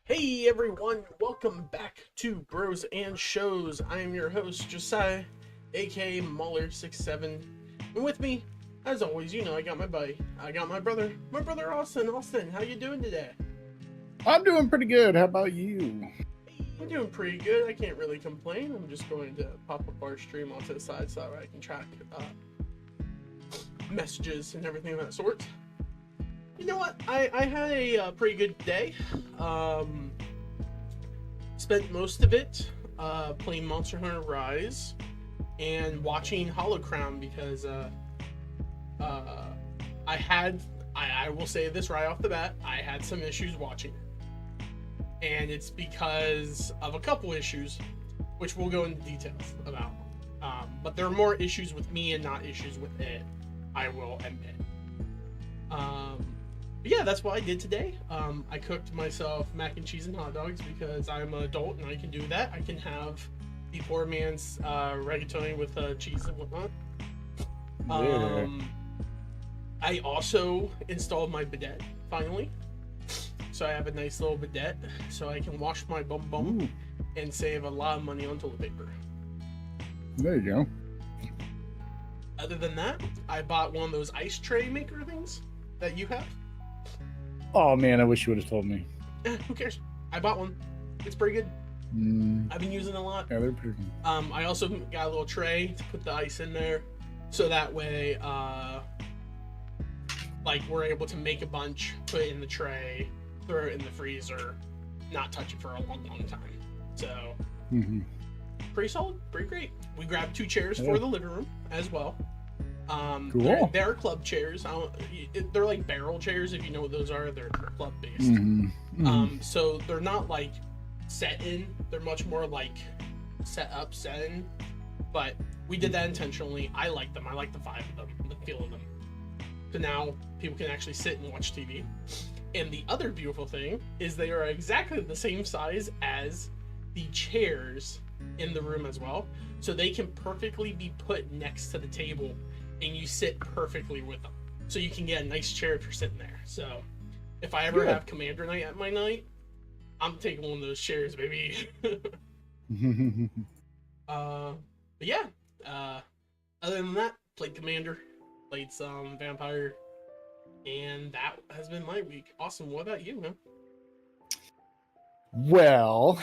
Hey everyone, welcome back to Bros and Shows. I am your host, Josiah, aka Muller67. And with me, as always, I got my buddy. I got my brother Austin. Austin, how you doing today? I'm doing pretty good. How about you? I'm doing pretty good. I can't really complain. I'm just going to pop up our stream onto the side so that I can track messages and everything of that sort. You know what? I had a pretty good day. Spent most of it playing Monster Hunter Rise and watching Hollow Crown because I will say this right off the bat, I had some issues watching it. And it's because of a couple issues, which we'll go into details about. But there are more issues with me and not issues with it, I will admit. Yeah, that's what I did today. I cooked myself mac and cheese and hot dogs because I'm an adult and I can do that. I can have the poor man's rigatoni with cheese and whatnot. I also installed my bidet, finally. So I have a nice little bidet so I can wash my bum and save a lot of money on toilet paper. There you go. Other than that, I bought one of those ice tray maker things that you have. Oh man, I wish you would have told me. Who cares? I bought one. It's pretty good. I've been using it a lot. Yeah, they're pretty good. I also got a little tray to put the ice in there, so that way, like we're able to make a bunch, put it in the tray, throw it in the freezer, not touch it for a long, long time. So, pretty solid, pretty great. We grabbed 2 chairs for the living room as well. Cool. They're club chairs. They're like barrel chairs, if you know what those are. They're club based. So they're not like set in. They're much more like set in. But we did that intentionally. I like them. I like the vibe of them, the feel of them. So now people can actually sit and watch TV. And the other beautiful thing is they are exactly the same size as the chairs in the room as well. So they can perfectly be put next to the table and you sit perfectly with them. So you can get a nice chair if you're sitting there. So if I ever have Commander Night at my night, I'm taking one of those chairs, baby. But yeah, other than that, played Commander, played some Vampire, and that has been my week. Awesome. What about you, man? Well,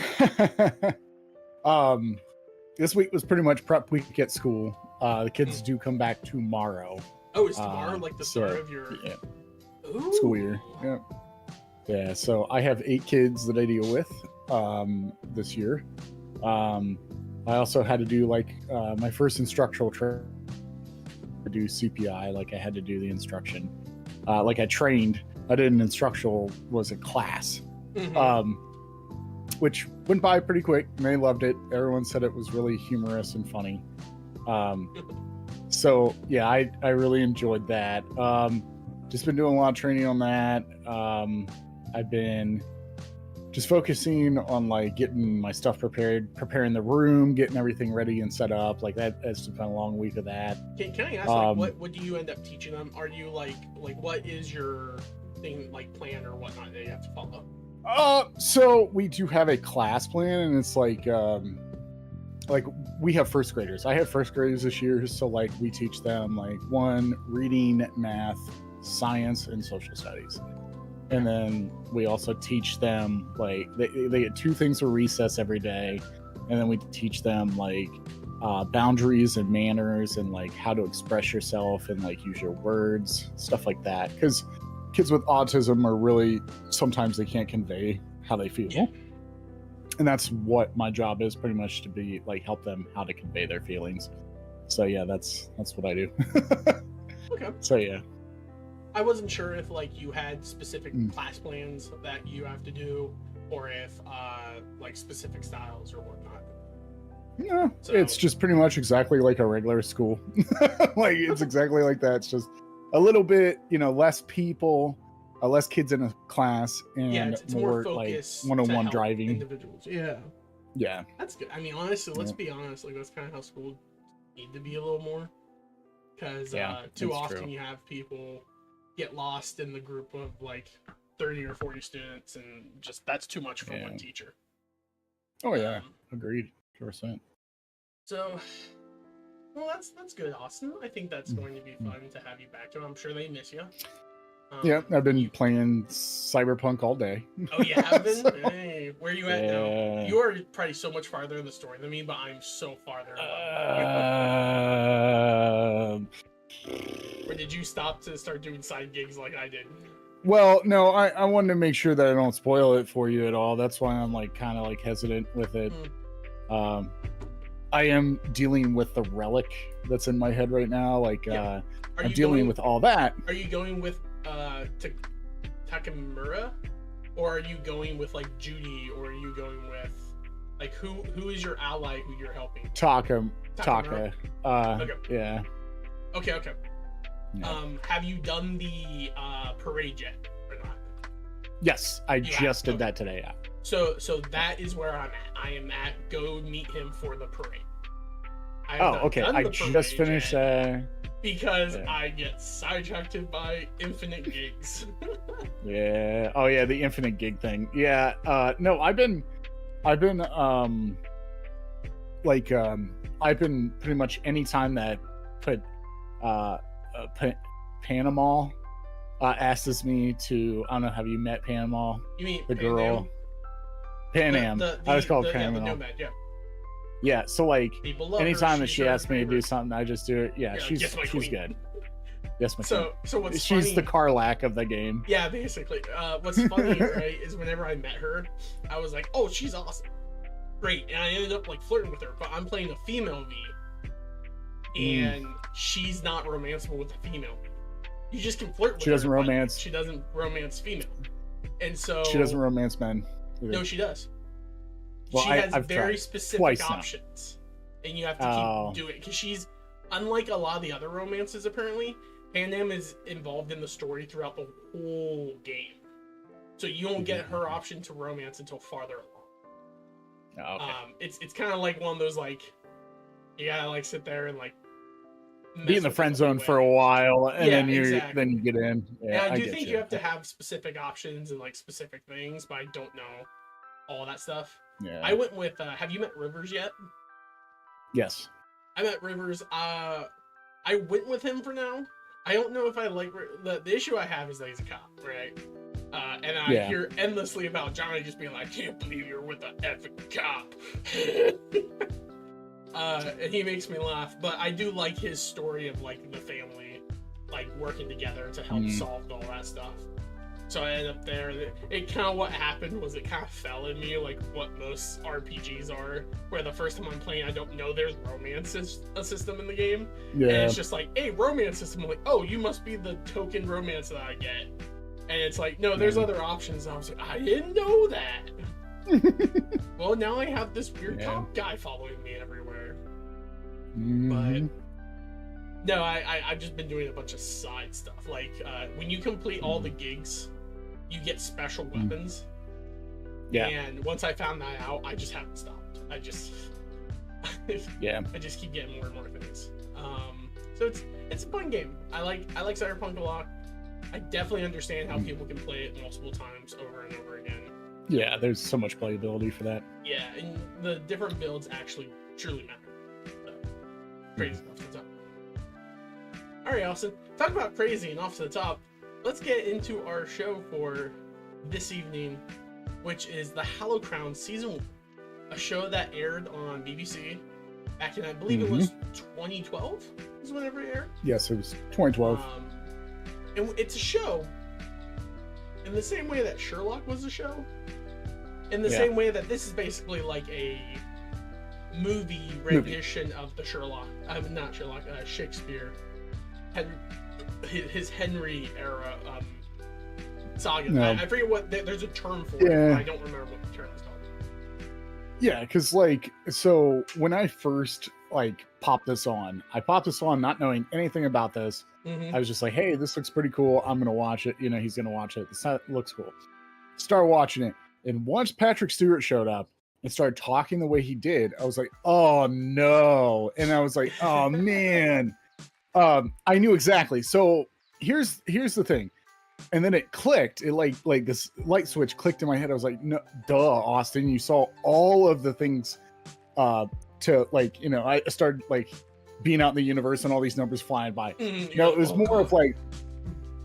this week was pretty much prep week at school. The kids do come back tomorrow. Oh, is tomorrow like the start of your school year? Yeah. Yeah. So I have 8 kids that I deal with this year. I also had to do my first instructional training to do CPI. Like I had to do the instruction. I trained. I did an instructional was a class. Which went by pretty quick and they loved it. Everyone said it was really humorous and funny. So yeah, I really enjoyed that. Just been doing a lot of training on that. I've been just focusing on getting my stuff prepared, preparing the room, getting everything ready and set up. Like that has been a long week of that. Can I ask, what do you end up teaching them? Are you like what is your thing plan or whatnot that you have to follow? So we do have a class plan, and it's like we have first graders. I have first graders this year, so we teach them reading, math, science, and social studies. And then we also teach them they get 2 things for recess every day, and then we teach them boundaries and manners and how to express yourself and use your words, stuff like that. Because kids with autism are really, sometimes they can't convey how they feel. Yeah. And that's what my job is, pretty much, to be help them how to convey their feelings. So yeah, that's what I do. Okay. So yeah. I wasn't sure if you had specific class plans that you have to do, or if specific styles or whatnot. Yeah, so it's just pretty much exactly like a regular school. It's exactly like that. It's just a little bit, less people, less kids in a class, and it's more focused one-on-one driving. Individuals. Yeah. Yeah. That's good. I mean, honestly, let's be honest. That's kind of how schools need to be a little more. Because too often you have people get lost in the group of 30 or 40 students, and just that's too much for Yeah. one teacher. Oh yeah, agreed, 100%. So, well, that's good, Austin. I think that's going to be fun to have you back to. I'm sure they miss you. Yeah, I've been playing Cyberpunk all day. Oh, you have been? So, hey, where are you at now? You are probably so much farther in the story than me, but I'm so farther. Or did you stop to start doing side gigs like I did? Well, no, I wanted to make sure that I don't spoil it for you at all. That's why I'm like kind of like hesitant with it. I am dealing with the relic that's in my head right now. Like, I'm dealing with all that. Are you going with Takamura, or are you going with like Judy, or are you going with like who is your ally who you're helping? Taka. Okay. Yeah. Okay. Yeah. Have you done the parade yet or not? Yes, I just did that today. Yeah. So that is where I'm at. I am at. Go meet him for the parade. Okay. I just finished. Because I get sidetracked by infinite gigs. Yeah. Oh yeah, the infinite gig thing. Yeah. No, I've been pretty much any time that Panama asks me to, I don't know, have you met Panama? You mean the girl? Panam. I was called Panama. Yeah, the nomad, yeah. Yeah, so like anytime that she asks me to do favorite. something, I just do it. Yeah, she's good. Yes, my queen. So what's she's funny, the Karlak of the game. Yeah, basically. What's funny, right, is whenever I met her, I was like, oh, she's awesome. Great. And I ended up like flirting with her, but I'm playing a female V. And she's not romanceable with the female. You just can flirt with her. She doesn't romance. She doesn't romance female. And so she doesn't romance men. Either. No, she does. Well, she has I've very tried specific options. And you have to keep doing it. Because she's, unlike a lot of the other romances, apparently, Panam is involved in the story throughout the whole game. So you won't get her option to romance until farther along. Okay. It's kind of like one of those, like, you gotta, like, sit there and, like, be in the friend zone for a while, and then you get in. Yeah, I do think you have to have specific options and like specific things, but I don't know all that stuff. Yeah. I went with. Have you met Rivers yet? Yes. I met Rivers. I went with him for now. I don't know if I like the issue I have is that he's a cop, right? And I hear endlessly about Johnny just being like, "I can't believe you're with an effing cop." And he makes me laugh, but I do like his story of like the family, like working together to help solve all that stuff. So I ended up there. It kind of what happened was it kind of fell in me like what most RPGs are, where the first time I'm playing I don't know there's romance a system in the game, and it's just like, hey, romance system. I'm like, oh, you must be the token romance that I get, and it's like, no, there's other options. And I was like, I didn't know that. Well, now I have this weird cop guy following me everywhere. But no, I've just been doing a bunch of side stuff. Like when you complete all the gigs, you get special weapons. Yeah. And once I found that out, I just haven't stopped. I just I just keep getting more and more things. So it's a fun game. I like Cyberpunk a lot. I definitely understand how people can play it multiple times over and over again. Yeah, there's so much playability for that. Yeah, and the different builds actually truly matter. So, crazy off the top. Alright, Austin. Talk about crazy and off to the top. Let's get into our show for this evening, which is the Hallowed Crown Season 1. A show that aired on BBC back in, I believe it was 2012 is whenever it aired. Yes, it was 2012. And it's a show in the same way that Sherlock was a show. In the same way that this is basically like a movie rendition of the Sherlock. Not Sherlock, Shakespeare. His Henry era saga. No. I forget what, there's a term for it, but I don't remember what the term is called. Yeah, because like, so when I first like popped this on not knowing anything about this. I was just like, hey, this looks pretty cool. I'm going to watch it. You know, he's going to watch it. This looks cool. Start watching it. And once Patrick Stewart showed up and started talking the way he did, I was like, oh no. And I was like, oh man. I knew exactly. So here's the thing. And then it clicked. It like this light switch clicked in my head. I was like, no, duh, Austin, you saw all of the things to like, you know, I started like being out in the universe and all these numbers flying by. No, it was more of like,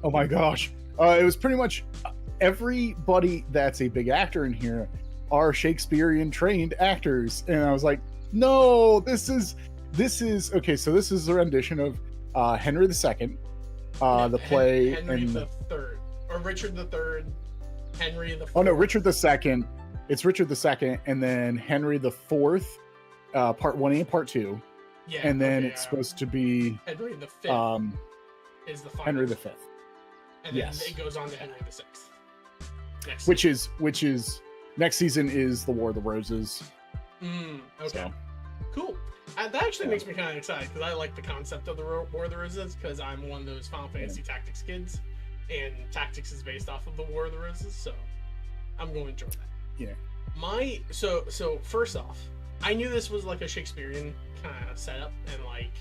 oh my gosh. It was pretty much everybody that's a big actor in here are Shakespearean trained actors. And I was like, no, this is okay. So this is a rendition of Henry II, the play. Henry the Third, or Richard the Third, Henry the Fourth. Oh no, Richard II. It's Richard II, and then Henry the Fourth, part 1 and part 2. Yeah, and then it's supposed to be Henry the Fifth. Is the final. Henry V. And then it goes on to Henry VI. Which is next season is the War of the Roses. Okay. So. Cool. That actually makes me kind of excited because I like the concept of the War of the Roses because I'm one of those Final Fantasy Tactics kids, and Tactics is based off of the War of the Roses, so I'm going to enjoy that. Yeah. So first off, I knew this was like a Shakespearean kind of setup and like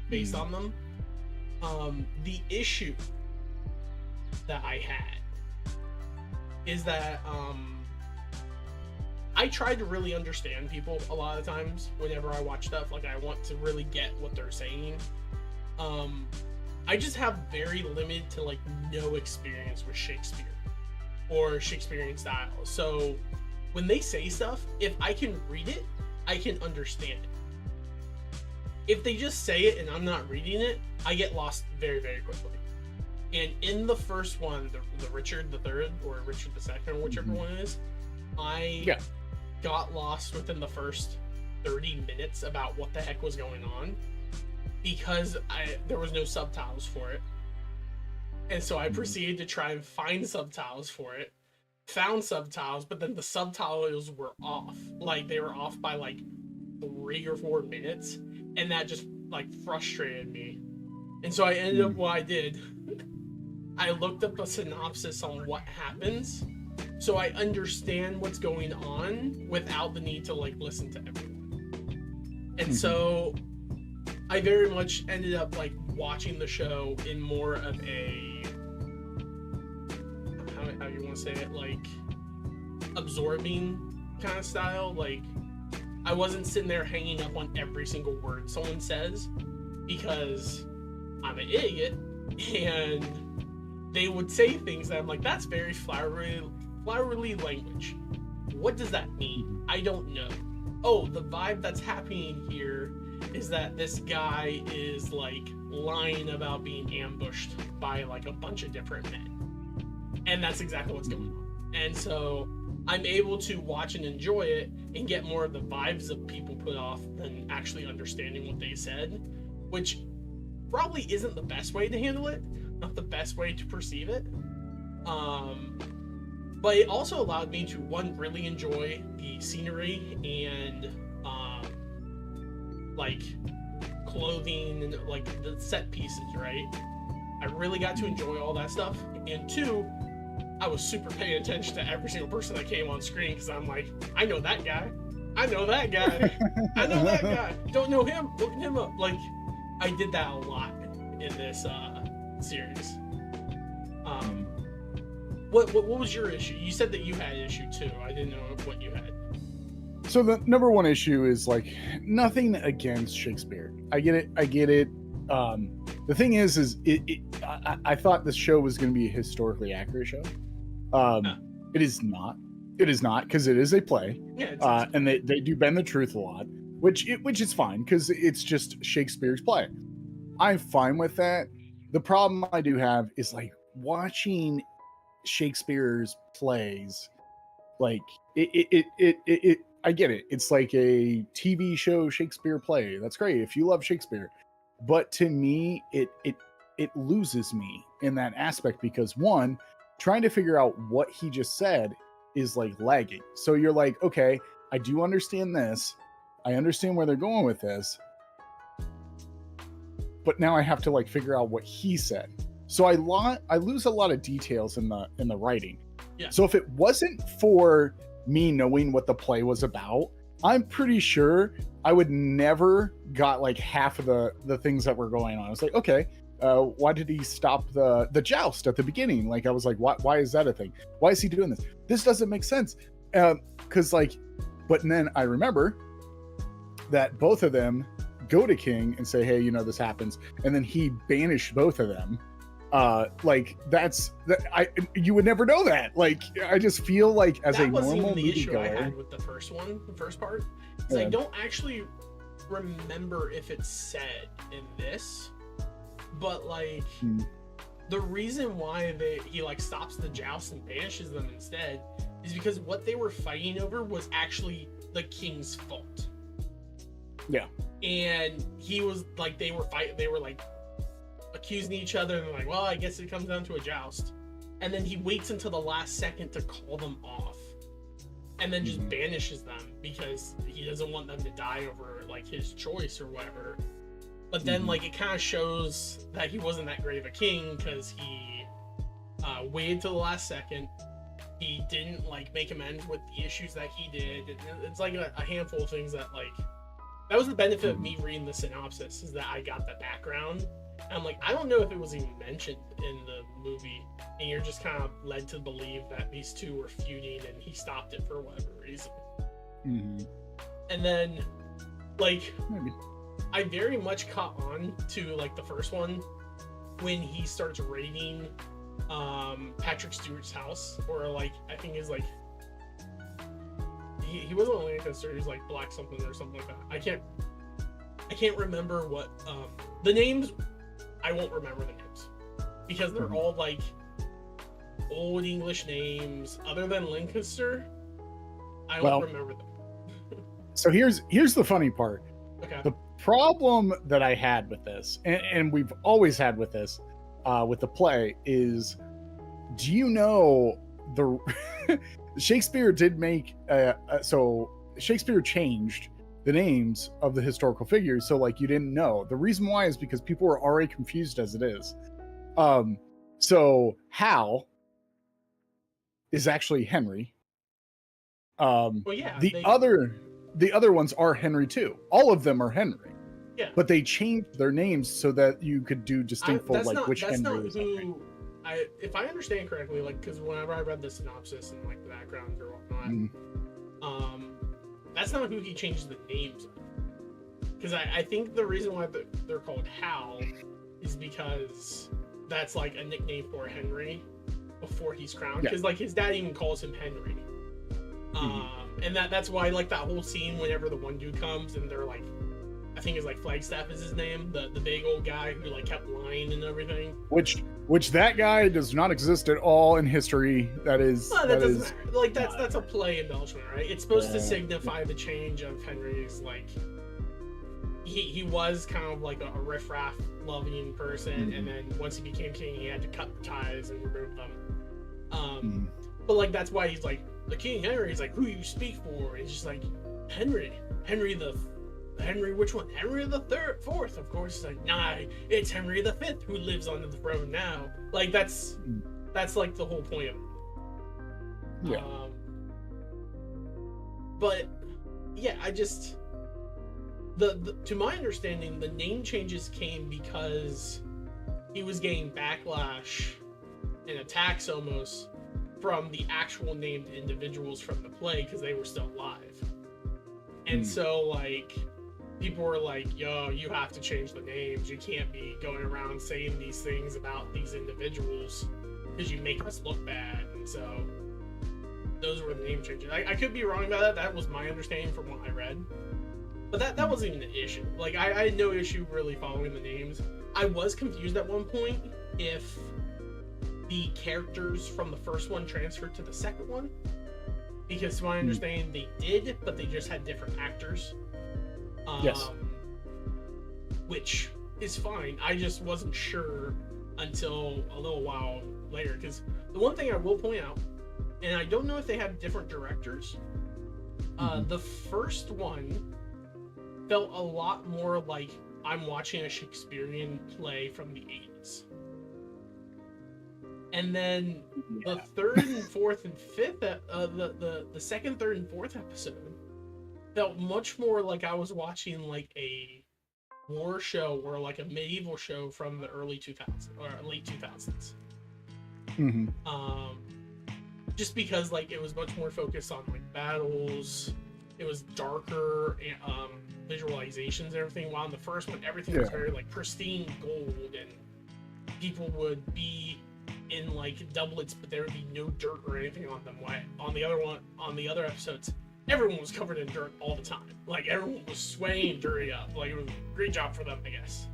based on them. The issue that I had is that I tried to really understand people a lot of times whenever I watch stuff. Like I want to really get what they're saying. I just have very limited to like no experience with Shakespeare or Shakespearean style. So when they say stuff, if I can read it, I can understand it. If they just say it and I'm not reading it, I get lost very, very quickly. And in the first one, the Richard III or Richard II or whichever one it is, I got lost within the first 30 minutes about what the heck was going on because there was no subtitles for it. And so I proceeded to try and find subtitles for it. Found subtitles, but then the subtitles were off. Like they were off by like 3 or 4 minutes, and that just like frustrated me. And so I ended up what I did. I looked up a synopsis on what happens, so I understand what's going on without the need to like listen to everyone. And so I very much ended up like watching the show in more of a how you want to say it, like absorbing kind of style. Like I wasn't sitting there hanging up on every single word someone says because I'm an idiot, and they would say things that I'm like, that's very flowery language. What does that mean? I don't know. Oh, the vibe that's happening here is that this guy is like lying about being ambushed by like a bunch of different men. And that's exactly what's going on. And so I'm able to watch and enjoy it and get more of the vibes that people put off than actually understanding what they said, which probably isn't the best way to handle it, not the best way to perceive it. But it also allowed me to, one, really enjoy the scenery and like clothing and like the set pieces, right? I really got to enjoy all that stuff. And two, I was super paying attention to every single person that came on screen because I'm like, I know that guy. I know that guy. I know that guy. Don't know him. Look him up. Like, I did that a lot in this series. What was your issue? You said that you had an issue too. I didn't know what you had. So the number one issue is like nothing against Shakespeare. I get it. The thing is I thought this show was going to be a historically accurate show. It is not. It is not, because it is a play. Yeah, and they do bend the truth a lot, which is fine because it's just Shakespeare's play. I'm fine with that. The problem I do have is like watching Shakespeare's plays. Like it I get it. It's like a TV show Shakespeare play. That's great if you love Shakespeare. But to me, it loses me in that aspect because one, trying to figure out what he just said is like lagging. So you're like, okay, I do understand this. I understand where they're going with this. But now I have to like figure out what he said. So I lose a lot of details in the writing. Yeah. So if it wasn't for me knowing what the play was about, I'm pretty sure I would never got like half of the things that were going on. I was like, okay, Why did he stop the joust at the beginning? Like, I was like, why is that a thing? Why is he doing this? This doesn't make sense. Because like, but then I remember that both of them go to King and say, hey, this happens, and then he banished both of them. Like you would never know that. Like, I just feel like as that a wasn't normal even the issue I moviegoer, had with the first part. Is I don't actually remember if it's said in this, but like the reason why he like stops the joust and banishes them instead is because what they were fighting over was actually the King's fault. Yeah. And he was like, they were like accusing each other, and they're like, well, I guess it comes down to a joust. And then he waits until the last second to call them off, and then just banishes them because he doesn't want them to die over like his choice or whatever. But then like it kind of shows that he wasn't that great of a king, because he waited till the last second. He didn't like make amends with the issues that he did. It's like a handful of things that like, that was the benefit of me reading the synopsis, is that I got the background. And I'm like, I don't know if it was even mentioned in the movie, and you're just kind of led to believe that these two were feuding and he stopped it for whatever reason. And then like maybe I very much caught on to like the first one when he starts raiding Patrick Stewart's house, or like I think is like he wasn't a Lancaster, he was like Black something or something like that. I can't remember what the names. I won't remember the names because they're all like old English names. Other than Lancaster, I won't remember them. So here's the funny part. Okay. The problem that I had with this, and we've always had with this, with the play, is, do you know the Shakespeare did make so Shakespeare changed the names of the historical figures, so like you didn't know. The reason why is because people were already confused as it is. So Hal is actually Henry. Well, yeah, the other ones are Henry too. All of them are Henry. Yeah. But they changed their names so that you could do distinctful like which Henry is Henry. If I understand correctly, like, because whenever I read the synopsis and like the background or whatnot, that's not who he changes the names of. Because I think the reason why they're called Hal is because that's like a nickname for Henry before he's crowned. Because like his dad even calls him Henry. And that's why like that whole scene whenever the one dude comes and they're like, I think it's like Flagstaff is his name, the big old guy who like kept lying and everything. Which that guy does not exist at all in history. That is that doesn't matter. Like that's a play embellishment, right? It's supposed to signify the change of Henry's, like he was kind of like a riffraff loving person, and then once he became king he had to cut ties and remove them. But like that's why he's like the King Henry. He's like, who you speak for? And he's just like, Henry which one? Henry the fourth, of course. It's like, nah, it's Henry the Fifth who lives on the throne now. Like that's like the whole point of it. Yeah. But yeah, I just to my understanding, the name changes came because he was getting backlash and attacks almost from the actual named individuals from the play because they were still alive. And so like people were like, yo, you have to change the names. You can't be going around saying these things about these individuals because you make us look bad. And so those were the name changes. I could be wrong about that. That was my understanding from what I read. But that wasn't even an issue. Like I had no issue really following the names. I was confused at one point if the characters from the first one transferred to the second one. Because to my understanding, they did, but they just had different actors. Yes. Which is fine. I just wasn't sure until a little while later. Because the one thing I will point out, and I don't know if they have different directors, the first one felt a lot more like I'm watching a Shakespearean play from the 80s. And then the third and fourth and fifth, the second, third, and fourth episode felt much more like I was watching like a war show or like a medieval show from the early 2000s or late 2000s. Mm-hmm. Just because like it was much more focused on like battles, it was darker visualizations and everything. While in the first one, everything was very like pristine gold, and people would be in like doublets, but there would be no dirt or anything on them. Why on the other episodes, everyone was covered in dirt all the time. Like everyone was sweating and dirty up. Like it was a great job for them, I guess.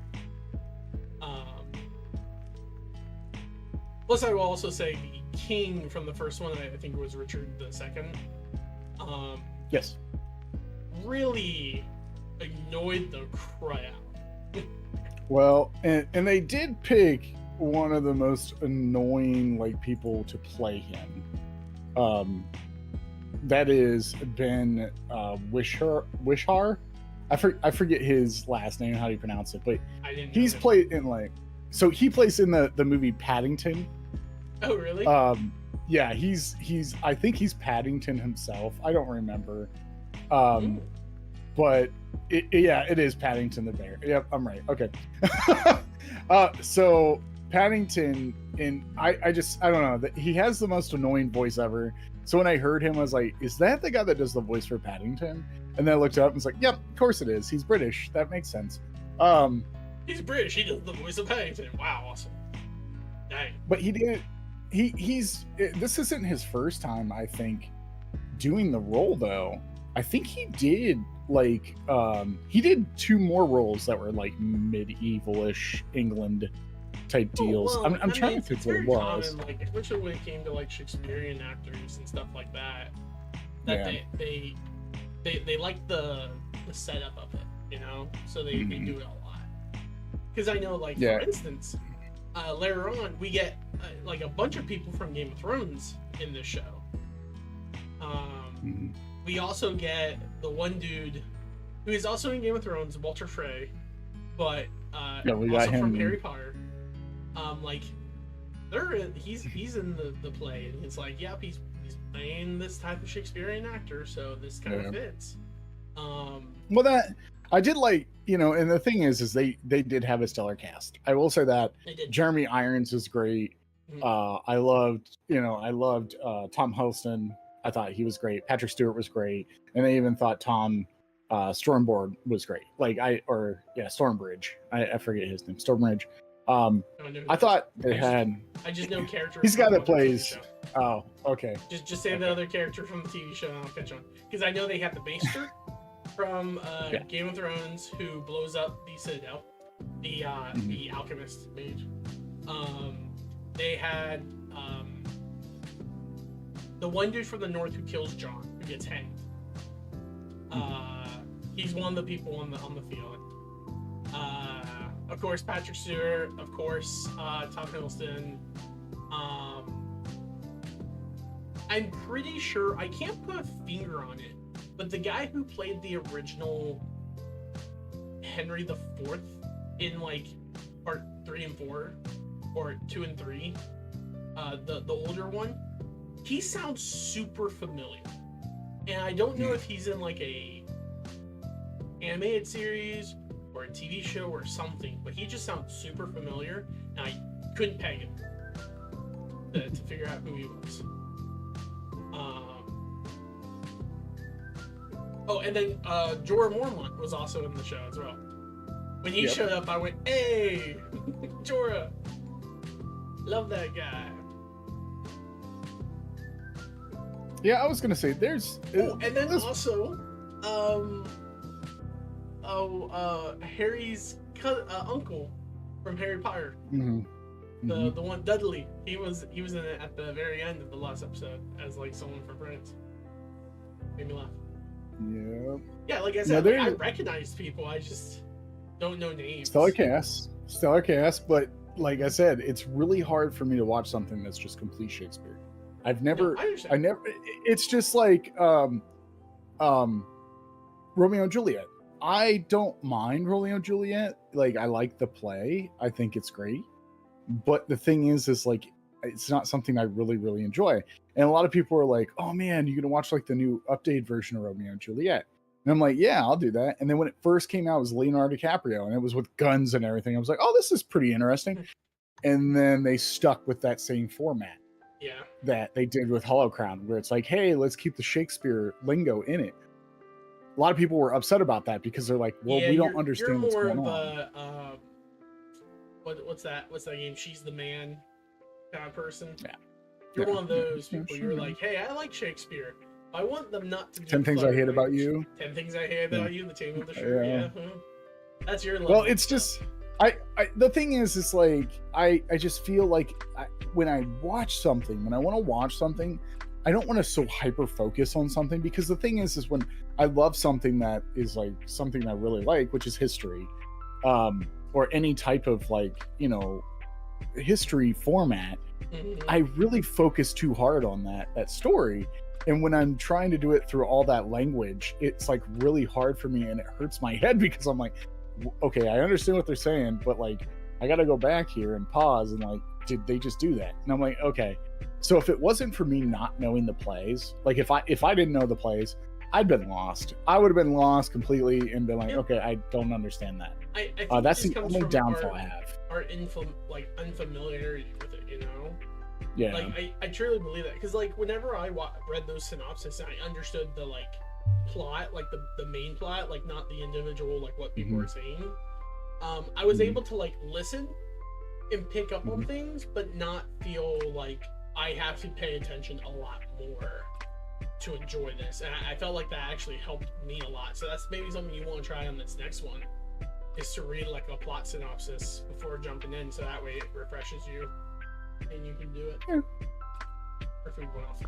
Plus, I will also say the king from the first one, I think it was Richard II. Yes. Really annoyed the crap. Well, and they did pick one of the most annoying like people to play him. That is Ben Wishar. I forget his last name, how do you pronounce it, but he's played in like, so he plays in the movie Paddington. Oh really? Yeah, he's I think he's Paddington himself. I don't remember. But it is Paddington the bear. Yep, I'm right. Okay. So Paddington, and I don't know, he has the most annoying voice ever. So when I heard him, I was like, is that the guy that does the voice for Paddington? And then I looked up and was like, yep, of course it is. He's British. That makes sense. He's British. He does the voice of Paddington. Wow, awesome. Dang. But he did. This isn't his first time, I think, doing the role though. I think he did like he did 2 more roles that were like medieval-ish England type deals. Well, I'm trying to think what it was. Common, like, especially when it came to like Shakespearean actors and stuff like that. That they like the setup of it, you know, so they do it a lot. Because I know, like, for instance, later on we get like a bunch of people from Game of Thrones in this show. We also get the one dude who is also in Game of Thrones, Walter Frey, but we got also him from Harry Potter. Like, he's in the play, and it's like, yep, he's playing this type of Shakespearean actor, so this kind of fits. Well, that I did like, you know, and the thing is they did have a stellar cast. I will say that Jeremy Irons is great. I loved Tom Hiddleston. I thought he was great. Patrick Stewart was great, and I even thought Tom Stormbridge was great. Stormbridge. I forget his name. Stormbridge. I thought they had. I just know characters. He's got that plays. Oh, okay. Just say the other character from the TV show, and I'll catch on. Because I know they have the Maester from Game of Thrones, who blows up the Citadel, the alchemist mage. They had the one dude from the north who kills Jon, who gets hanged. He's one of the people on the field. Of course, Patrick Stewart. Of course, Tom Hiddleston. I'm pretty sure, I can't put a finger on it, but the guy who played the original Henry IV in like part 3 and 4, or 2 and 3, the older one, he sounds super familiar. And I don't know if he's in like a animated series or a TV show or something, but he just sounds super familiar, and I couldn't peg him to figure out who he was. And then Jorah Mormont was also in the show as well. When he showed up, I went, "Hey, Jorah! Love that guy." Yeah, I was gonna say there's. And then also, Harry's uncle from Harry Potter, the one Dudley. He was in it at the very end of the last episode as like someone from Prince. Made me laugh. Yeah. Yeah, like I said, I recognize people. I just don't know names. Stellar cast, but like I said, it's really hard for me to watch something that's just complete Shakespeare. I never. It's just like Romeo and Juliet. I don't mind Romeo and Juliet. Like, I like the play. I think it's great. But the thing is like, it's not something I really, really enjoy. And a lot of people are like, "Oh man, you're gonna watch like the new updated version of Romeo and Juliet." And I'm like, yeah, I'll do that. And then when it first came out, it was Leonardo DiCaprio, and it was with guns and everything. I was like, oh, this is pretty interesting. And then they stuck with that same format that they did with Hollow Crown, where it's like, hey, let's keep the Shakespeare lingo in it. A lot of people were upset about that because they're like, well, we don't understand what's going on. What's that game? She's the Man kind of person. Yeah. You're one of those people. Sure. You're like, hey, I like Shakespeare. I want them not to do 10 Things I Hate About You. 10 Things I Hate About You, the Taming of the Shrew. Yeah. That's your level. Well, it's just the thing is, it's like I just feel like when I watch something, when I want to watch something, I don't want to so hyper focus on something, because the thing is when I love something that is like something I really like, which is history, or any type of like, you know, history format, I really focus too hard on that story. And when I'm trying to do it through all that language, it's like really hard for me, and it hurts my head, because I'm like, okay, I understand what they're saying, but like I gotta go back here and pause and like, did they just do that? And I'm like, okay. So if it wasn't for me not knowing the plays, like if I didn't know the plays, I'd been lost. I would have been lost completely and been like, okay, I don't understand that. I think that's the only downfall I have. Our unfamiliarity with it, you know? Yeah. Like I truly believe that, because like whenever I read those synopses and I understood the like plot, like the main plot, like not the individual, like what people were saying, I was able to like listen and pick up on things, but not feel like I have to pay attention a lot more to enjoy this. And I felt like that actually helped me a lot. So that's maybe something you want to try on this next one, is to read like a plot synopsis before jumping in, so that way it refreshes you and you can do it. Yeah. Or food went off.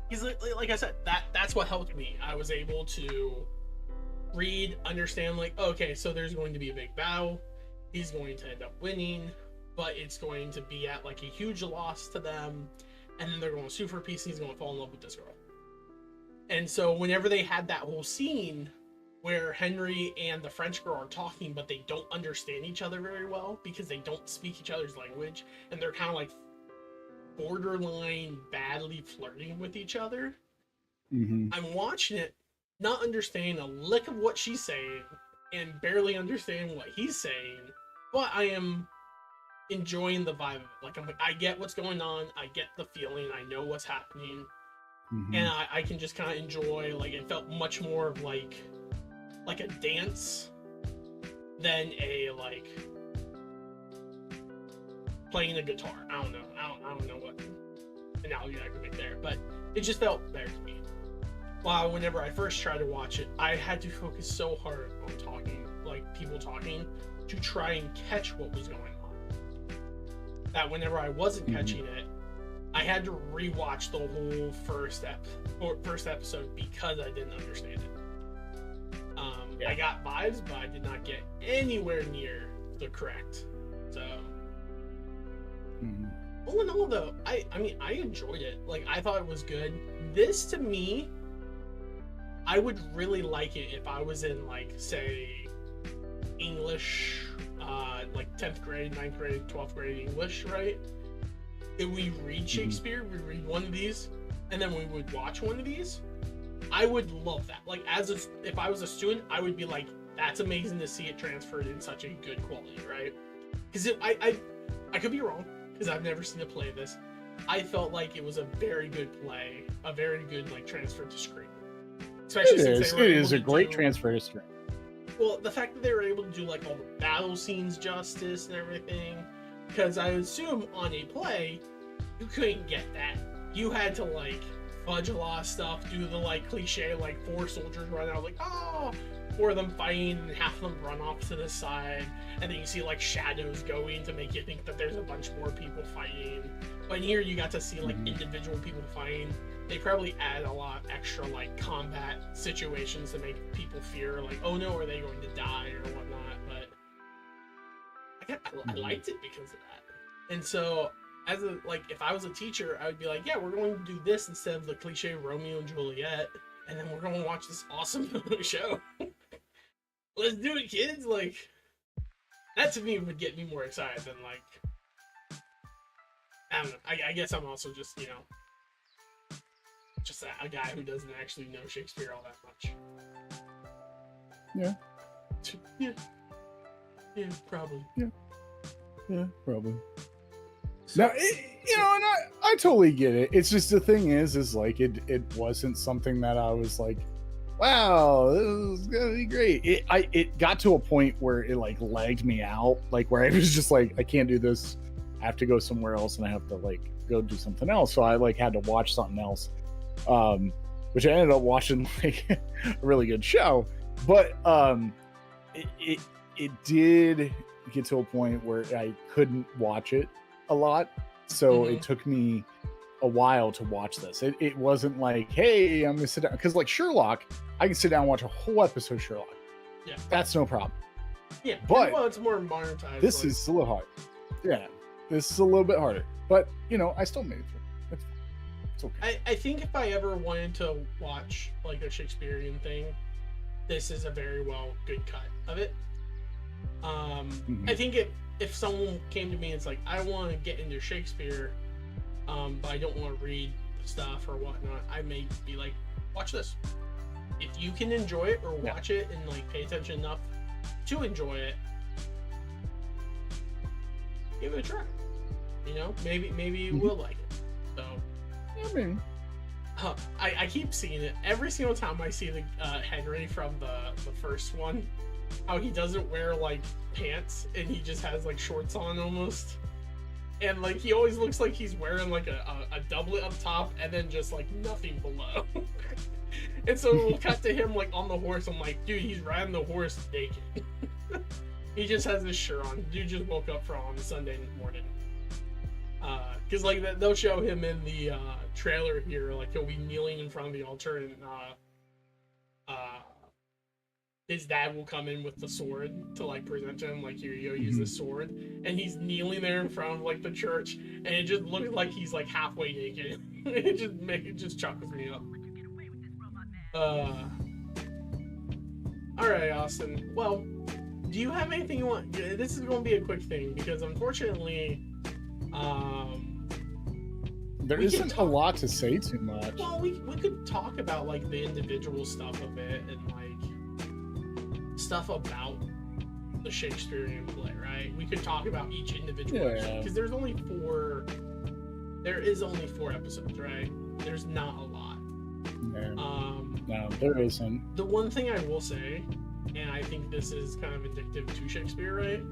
Because like I said, that's what helped me. I was able to read, understand, like, okay, so there's going to be a big battle. He's going to end up winning, but it's going to be at like a huge loss to them, and then they're going to sue for peace, and he's going to fall in love with this girl. And so whenever they had that whole scene where Henry and the French girl are talking, but they don't understand each other very well because they don't speak each other's language, and they're kind of like borderline badly flirting with each other, I'm watching it, not understanding a lick of what she's saying and barely understanding what he's saying, but I am enjoying the vibe of it. Like, I get what's going on, I get the feeling, I know what's happening, and I can just kind of enjoy. Like, it felt much more of like a dance than a like playing a guitar. I don't know what analogy I could make there, but it just felt better to me. While whenever I first tried to watch it, I had to focus so hard on talking, like people talking, to try and catch what was going on, that whenever I wasn't catching it, I had to rewatch the whole first episode because I didn't understand it. I got vibes, but I did not get anywhere near the correct. So, all in all, though, I mean, I enjoyed it. Like, I thought it was good. This, to me, I would really like it if I was in, like, say, English, like 10th grade, 9th grade, 12th grade English, right? If we read Shakespeare, we read one of these, and then we would watch one of these. I would love that. Like, if I was a student, I would be like, that's amazing to see it transferred in such a good quality, right? Because I could be wrong, because I've never seen a play of this. I felt like it was a very good play, a very good like transfer to screen. Especially since it is a great transfer to screen. Well, the fact that they were able to do like all the battle scenes justice and everything, because I assume on a play, you couldn't get that. You had to like fudge a lot of stuff, do the like cliche like 4 soldiers run out like, oh, 4 of them fighting and half of them run off to the side, and then you see like shadows going to make you think that there's a bunch more people fighting. But here you got to see like individual people fighting. They probably add a lot of extra like combat situations to make people fear like, oh no, are they going to die or whatnot. But I liked it because of that. And so as a like, if I was a teacher, I would be like, yeah, we're going to do this instead of the cliche Romeo and Juliet, and then we're going to watch this awesome show. Let's do it, kids. Like, that to me would get me more excited than like, I don't know. I guess I'm also just, you know, just a guy who doesn't actually know Shakespeare all that much. Yeah. Yeah, probably. Yeah, probably. So, Now, and I totally get it. It's just the thing is like it wasn't something that I was like, wow, this is gonna be great. It got to a point where it like lagged me out, like where I was just like, I can't do this. I have to go somewhere else, and I have to like go do something else. So I like had to watch something else, which I ended up watching like a really good show. But it did get to a point where I couldn't watch it a lot, so it took me a while to watch this. It wasn't like, hey, I'm gonna sit down, because like Sherlock, I can sit down and watch a whole episode of Sherlock. Yeah, that's no problem. Yeah, but well, it's more monetized. This is a little hard. Yeah, this is a little bit harder, but I still made it through. It's okay. I think if I ever wanted to watch like a Shakespearean thing, this is a very good cut of it. I think if someone came to me and it's like, I want to get into Shakespeare, but I don't want to read stuff or whatnot, I may be like, watch this. If you can enjoy it or watch it and like pay attention enough to enjoy it, give it a try. Maybe you will like it. So, maybe. I keep seeing it every single time I see the Henry from the first one. How he doesn't wear like pants and he just has like shorts on almost, and like he always looks like he's wearing like a doublet up top and then just like nothing below. And so we'll cut to him like on the horse. I'm like, dude, he's riding the horse naked. He just has his shirt on. Dude just woke up on Sunday morning. Because like they'll show him in the trailer here, like he'll be kneeling in front of the altar, and his dad will come in with the sword to like present to him, like, here you go, use this sword, and he's kneeling there in front of like the church, and it just looks like he's like halfway naked. it just chuckles me up. All right, Austin. Well, do you have anything you want? This is going to be a quick thing because unfortunately, there isn't a lot to say too much. Well, we could talk about like the individual stuff of it and like stuff about the Shakespearean play, right? We could talk about each individual episode because there is only 4 episodes, right? There's not a lot. No, there isn't. The one thing I will say, and I think this is kind of indicative to Shakespeare, right?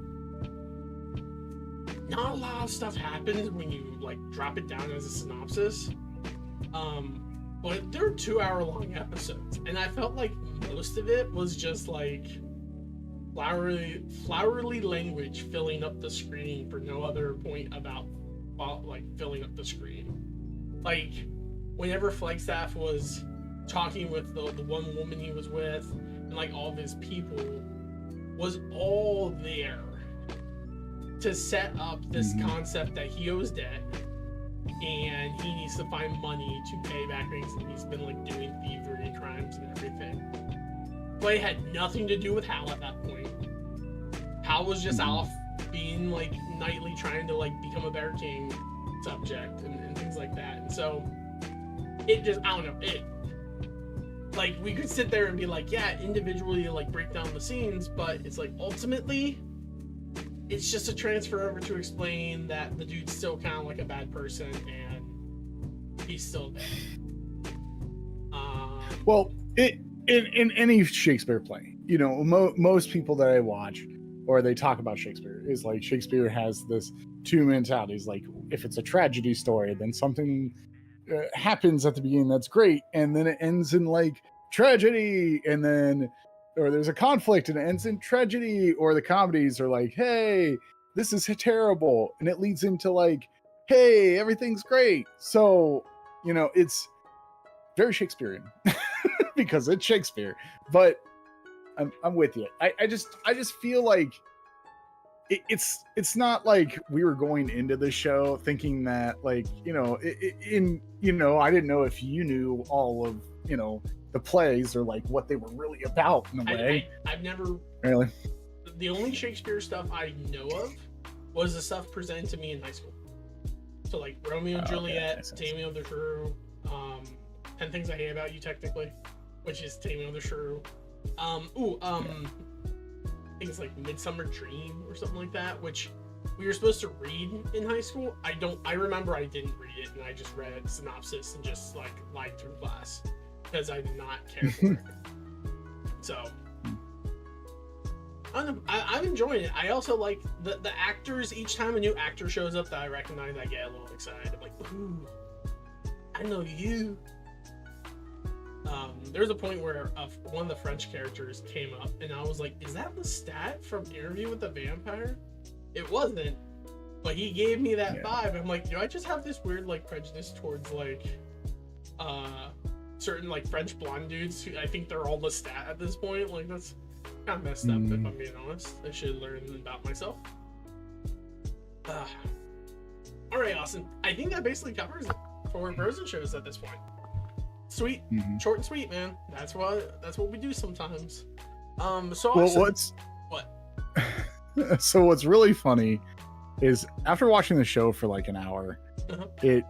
Not a lot of stuff happens when you like drop it down as a synopsis. But they're 2-hour-long episodes, and I felt like most of it was just like flowery language filling up the screen for no other point about like filling up the screen. Like whenever Flagstaff was talking with the one woman he was with, and like all of his people, was all there to set up this concept that he owes debt and he needs to find money to pay back things, and he's been like doing thievery crimes and everything. Play had nothing to do with Hal at that point. Hal was just off being like knightly, trying to like become a better king subject and things like that. And so it just, I don't know, it like we could sit there and be like, yeah, individually like break down the scenes, but it's like ultimately it's just a transfer over to explain that the dude's still kind of like a bad person and he's still there. Well, in any Shakespeare play, most people that I watch or they talk about Shakespeare is like Shakespeare has this 2 mentalities. Like if it's a tragedy story, then something happens at the beginning that's great, and then it ends in like tragedy, and then or there's a conflict and it ends in tragedy, or the comedies are like, hey, this is terrible, and it leads into like, hey, everything's great. So it's very Shakespearean because it's Shakespeare. But I'm with you. I just feel like it's not like we were going into the show thinking that like I didn't know if you knew all of the plays or like what they were really about in a way. I've never really. The only Shakespeare stuff I know of was the stuff presented to me in high school. So like Romeo and Juliet, Taming of the Shrew, 10 Things I Hate About You, technically, which is Taming of the Shrew. Things like Midsummer Dream or something like that, which we were supposed to read in high school. I remember I didn't read it, and I just read synopsis and just like lied through class because I did not care for it. So I'm enjoying it. I also like the actors. Each time a new actor shows up that I recognize, I get a little excited. I'm like, ooh, I know you. There's a point where one of the French characters came up, and I was like, is that Lestat from Interview with the Vampire? It wasn't, but he gave me that vibe. I'm like, do I just have this weird like prejudice towards like certain like French blonde dudes who I think they're all Lestat at this point? Like, that's kind of messed up, if I'm being honest. I should learn about myself. All right, Austin. I think that basically covers it for Bros and Shows at this point. Sweet, short and sweet, man. That's what we do sometimes. So what? So what's really funny is after watching the show for like an hour, it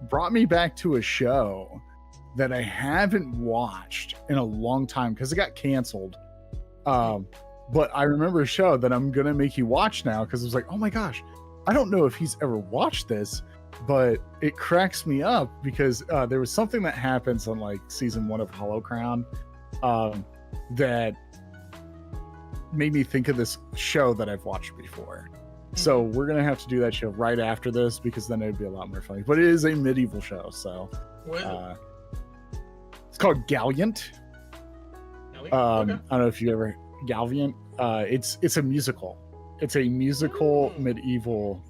brought me back to a show that I haven't watched in a long time because it got canceled. But I remember a show that I'm gonna make you watch now because it was like, oh my gosh, I don't know if he's ever watched this, but it cracks me up because there was something that happens on like season 1 of Hollow Crown that made me think of this show that I've watched before. So we're gonna have to do that show right after this because then it'd be a lot more funny. But it is a medieval show, so it's called Galliant. Okay. I don't know if you ever Galviant. It's a musical. It's a musical medieval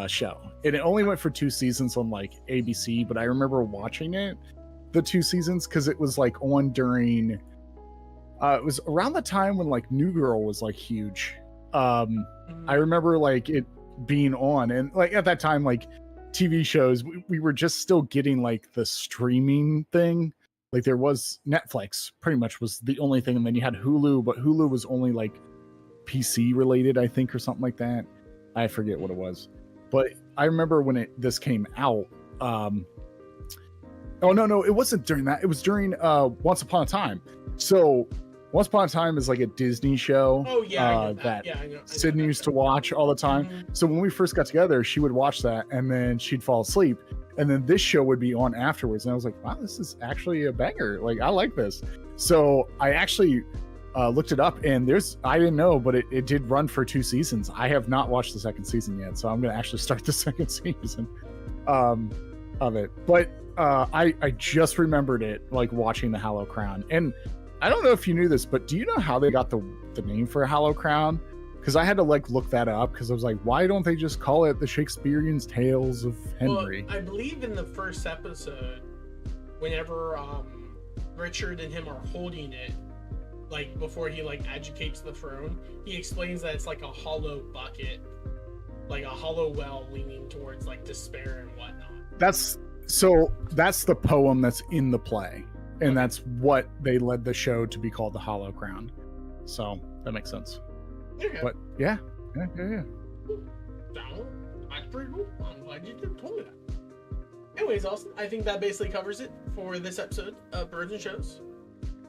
show, and it only went for 2 seasons on like ABC. But I remember watching it, the 2 seasons, because it was like on during. It was around the time when like New Girl was like huge. I remember like it being on, and like at that time, like TV shows, we were just still getting like the streaming thing. Like there was Netflix pretty much was the only thing, and then you had Hulu, but Hulu was only like PC related, I think, or something like that. I forget what it was, but I remember when this came out. Oh no, it wasn't during that. It was during Once Upon a Time. So Once Upon a Time is like a Disney show. Oh yeah, that I know Sydney used to watch all the time. So when we first got together, she would watch that, and then she'd fall asleep, and then this show would be on afterwards. And I was like, wow, this is actually a banger. Like I like this. So I actually looked it up, and I didn't know, but it did run for 2 seasons. I have not watched the 2nd season yet, so I'm gonna actually start the 2nd season of it. But I just remembered it like watching the Hollow Crown. And I don't know if you knew this, but do you know how they got the name for Hollow Crown? Because I had to like look that up because I was like, why don't they just call it the Shakespearean Tales of Henry? Well, I believe in the first episode, whenever Richard and him are holding it, like before he like agitates the throne, he explains that it's like a hollow bucket, like a hollow well leaning towards like despair and whatnot. That's the poem that's in the play, and that's what they led the show to be called the Hollow Crown. So that makes sense. Okay. But yeah. That's pretty cool. I'm glad you told me that. Anyways, Austin, I think that basically covers it for this episode of Birds and Shows.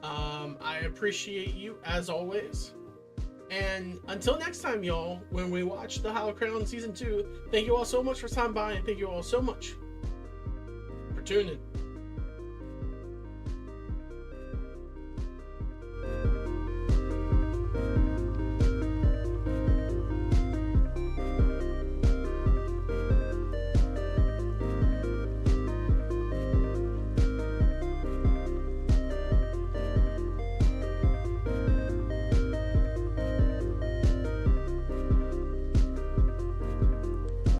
I appreciate you as always. And until next time, y'all, when we watch the Hollow Crown Season 2, thank you all so much for stopping by, and thank you all so much for tuning in.